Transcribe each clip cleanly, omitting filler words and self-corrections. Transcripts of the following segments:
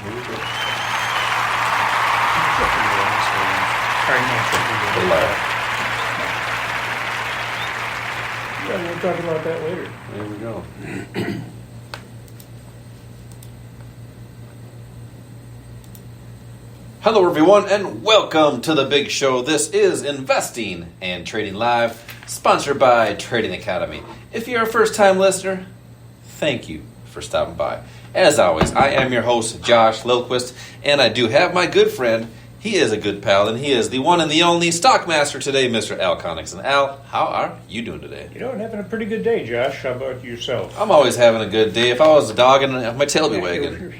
here we go. The left. Yeah, we'll talk about that later. There we go. Hello, everyone, and welcome to the big show. This is Investing and Trading Live, sponsored by Trading Academy. If you're a first-time listener, thank you for stopping by. As always, I am your host, Josh Lilquist, and I do have my good friend. He is a good pal, and he is the one and the only Stockmaster today, Mr. Al Connickson. Al, how are you doing today? You know, I'm having a pretty good day, Josh. How about yourself? I'm always having a good day. If I was a dog, my tail would be wagging.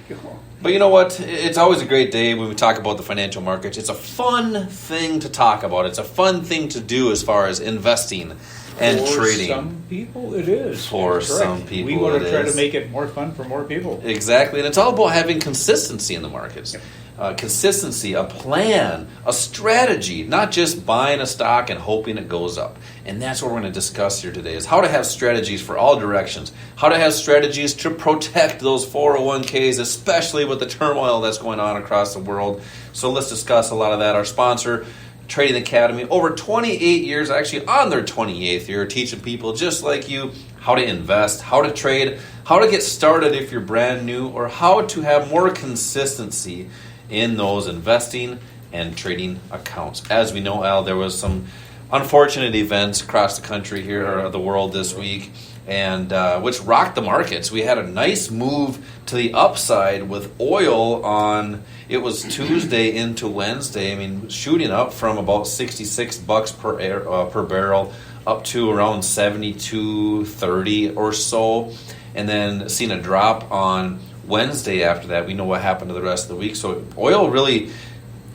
But you know what? It's always a great day when we talk about the financial markets. It's a fun thing to talk about. It's a fun thing to do as far as investing and trading. For some people, it is. For some people, we want to try to make it more fun for more people. Exactly. And it's all about having consistency in the markets. Yep. Consistency, a plan, a strategy, not just buying a stock and hoping it goes up. And that's what we're going to discuss here today, is how to have strategies for all directions, how to have strategies to protect those 401ks, especially with the turmoil that's going on across the world. So let's discuss a lot of that. Our sponsor, Trading Academy, over 28 years, actually on their 28th year, teaching people just like you how to invest, how to trade, how to get started if you're brand new, or how to have more consistency in those investing and trading accounts. As we know, Al, there was some unfortunate events across the country here, or the world this week, and which rocked the markets. We had a nice move to the upside with oil on, it was Tuesday into Wednesday. I mean, shooting up from about $66 per barrel up to around $72.30 or so, and then seeing a drop on Wednesday after that. We know what happened to the rest of the week. So oil really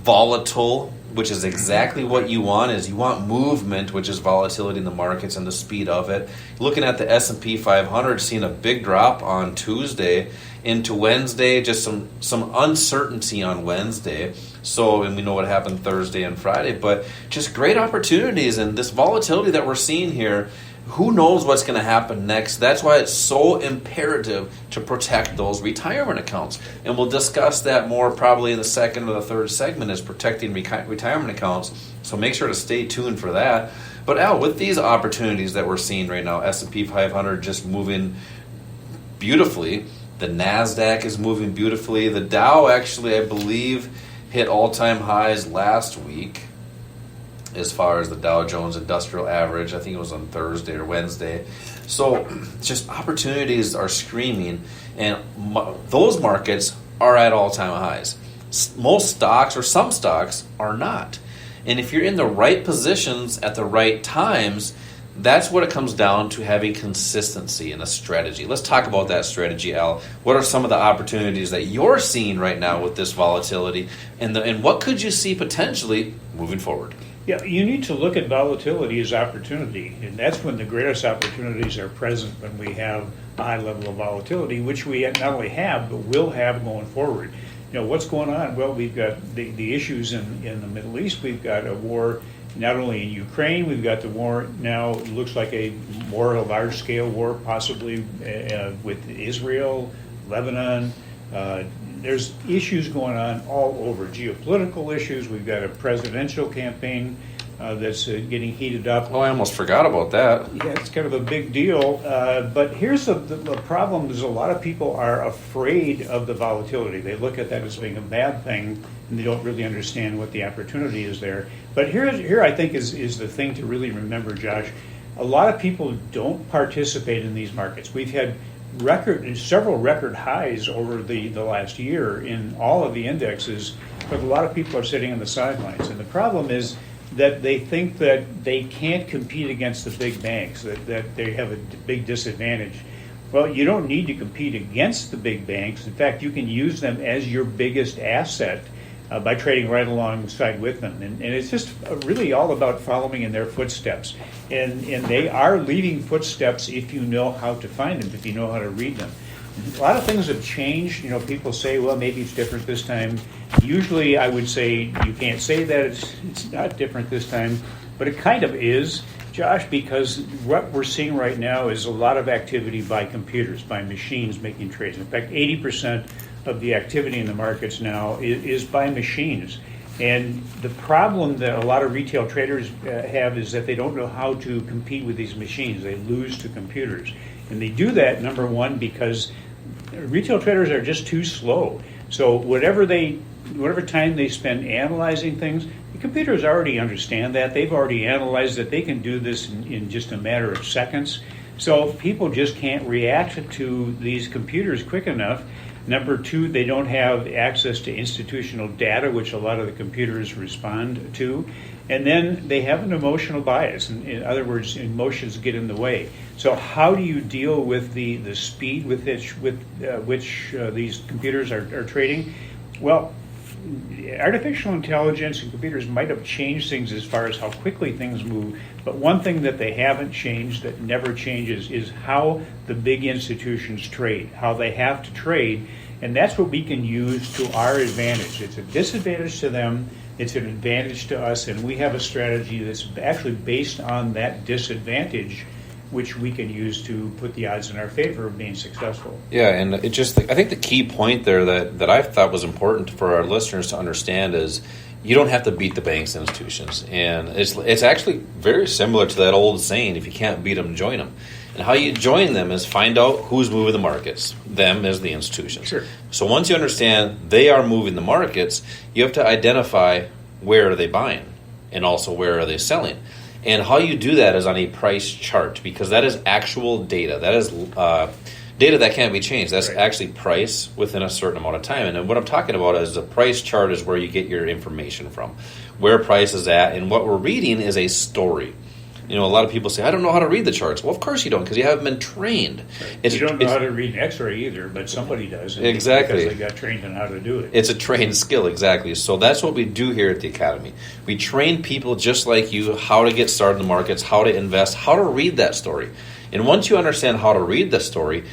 volatile, which is exactly what you want. Is you want movement, which is volatility in the markets and the speed of it. Looking at the S&P 500, seeing a big drop on Tuesday into Wednesday, just some uncertainty on Wednesday. So, and we know what happened Thursday and Friday, but just great opportunities, and this volatility that we're seeing here, who knows what's going to happen next. That's why it's so imperative to protect those retirement accounts. And we'll discuss that more probably in the second or the third segment, is protecting retirement accounts. So make sure to stay tuned for that. But Al, with these opportunities that we're seeing right now, S&P 500 just moving beautifully. The NASDAQ is moving beautifully. The Dow actually, I believe, hit all-time highs last week as far as the Dow Jones Industrial Average. I think it was on Thursday or Wednesday. So just opportunities are screaming, and those markets are at all-time highs. Most stocks, or some stocks, are not. And if you're in the right positions at the right times, that's what it comes down to, having consistency and a strategy. Let's talk about that strategy, Al. What are some of the opportunities that you're seeing right now with this volatility, and what could you see potentially moving forward? Yeah, you need to look at volatility as opportunity, and that's when the greatest opportunities are present, when we have a high level of volatility, which we not only have, but will have going forward. You know, what's going on? Well, we've got the issues in the Middle East. We've got a war not only in Ukraine, we've got the war now, looks like a large-scale war, possibly with Israel, Lebanon. There's issues going on all over, geopolitical issues. We've got a presidential campaign that's getting heated up. Oh, I almost forgot about that. Yeah, it's kind of a big deal. But here's the problem, is a lot of people are afraid of the volatility. They look at that as being a bad thing, and they don't really understand what the opportunity is there. But here I think is the thing to really remember, Josh. A lot of people don't participate in these markets. We've had several record highs over the last year in all of the indexes, but a lot of people are sitting on the sidelines. And the problem is that they think that they can't compete against the big banks, that they have a big disadvantage. Well, you don't need to compete against the big banks. In fact, you can use them as your biggest asset by trading right alongside with them. And it's just really all about following in their footsteps. And they are leading footsteps if you know how to find them, if you know how to read them. A lot of things have changed. You know, people say, well, maybe it's different this time. Usually I would say you can't say that it's not different this time, but it kind of is, Josh, because what we're seeing right now is a lot of activity by computers, by machines making trades. In fact, 80% of the activity in the markets now is by machines. And the problem that a lot of retail traders have is that they don't know how to compete with these machines. They lose to computers. And they do that, number one, because retail traders are just too slow. So whatever time they spend analyzing things, the computers already understand that. They've already analyzed that they can do this in just a matter of seconds. So people just can't react to these computers quick enough. Number two, they don't have access to institutional data, which a lot of the computers respond to. And then they have an emotional bias. In other words, emotions get in the way. So how do you deal with the speed with which these computers are trading? Well, artificial intelligence and computers might have changed things as far as how quickly things move, but one thing that they haven't changed, that never changes, is how the big institutions trade, how they have to trade, and that's what we can use to our advantage. It's a disadvantage to them, it's an advantage to us, and we have a strategy that's actually based on that disadvantage, which we can use to put the odds in our favor of being successful. Yeah, and I think the key point there that I thought was important for our listeners to understand is you don't have to beat the banks and institutions. And it's actually very similar to that old saying, if you can't beat them, join them. And how you join them is find out who's moving the markets, them as the institutions. Sure. So once you understand they are moving the markets, you have to identify where are they buying and also where are they selling. And how you do that is on a price chart, because that is actual data. That is data that can't be changed. That's right. Actually price within a certain amount of time. And then what I'm talking about is the price chart is where you get your information from, where price is at. And what we're reading is a story. You know, a lot of people say, I don't know how to read the charts. Well, of course you don't, because you haven't been trained. Right. You don't know how to read an X-ray either, but somebody does. Exactly. Because they got trained on how to do it. It's a trained skill, exactly. So that's what we do here at the Academy. We train people just like you how to get started in the markets, how to invest, how to read that story. And once you understand how to read the story,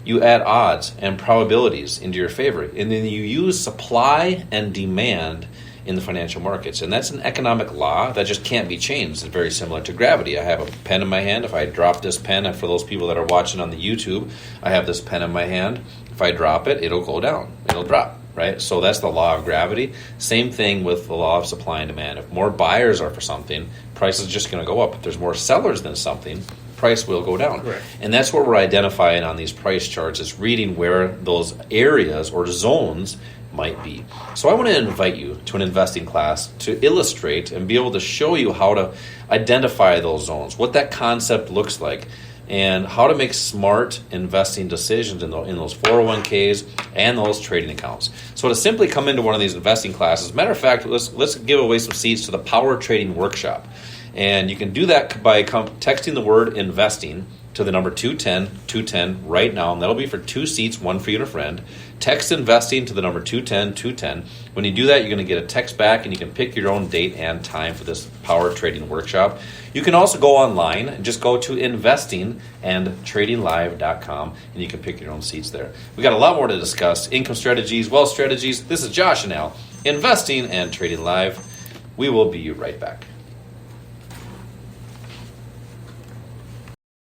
you add odds and probabilities into your favor. And then you use supply and demand in the financial markets. And that's an economic law that just can't be changed. It's very similar to gravity. I have a pen in my hand. If I drop this pen, and for those people that are watching on the YouTube, I have this pen in my hand. If I drop it, it'll go down. It'll drop, right? So that's the law of gravity. Same thing with the law of supply and demand. If more buyers are for something, price is just going to go up. If there's more sellers than something, price will go down. Correct. And that's what we're identifying on these price charts, is reading where those areas or zones might be. So I want to invite you to an investing class to illustrate and be able to show you how to identify those zones, what that concept looks like, and how to make smart investing decisions in those 401ks and those trading accounts. So to simply come into one of these investing classes, matter of fact, let's give away some seats to the Power Trading Workshop. And you can do that by texting the word investing to the number 210-210 right now, and that'll be for 2 seats, one for you and a friend. Text investing to the number 210-210. When you do that, you're going to get a text back, and you can pick your own date and time for this Power Trading Workshop. You can also go online and just go to investingandtradinglive.com, and you can pick your own seats there. We got a lot more to discuss: income strategies, wealth strategies. This is Josh and Al, Investing and Trading Live. We will be right back.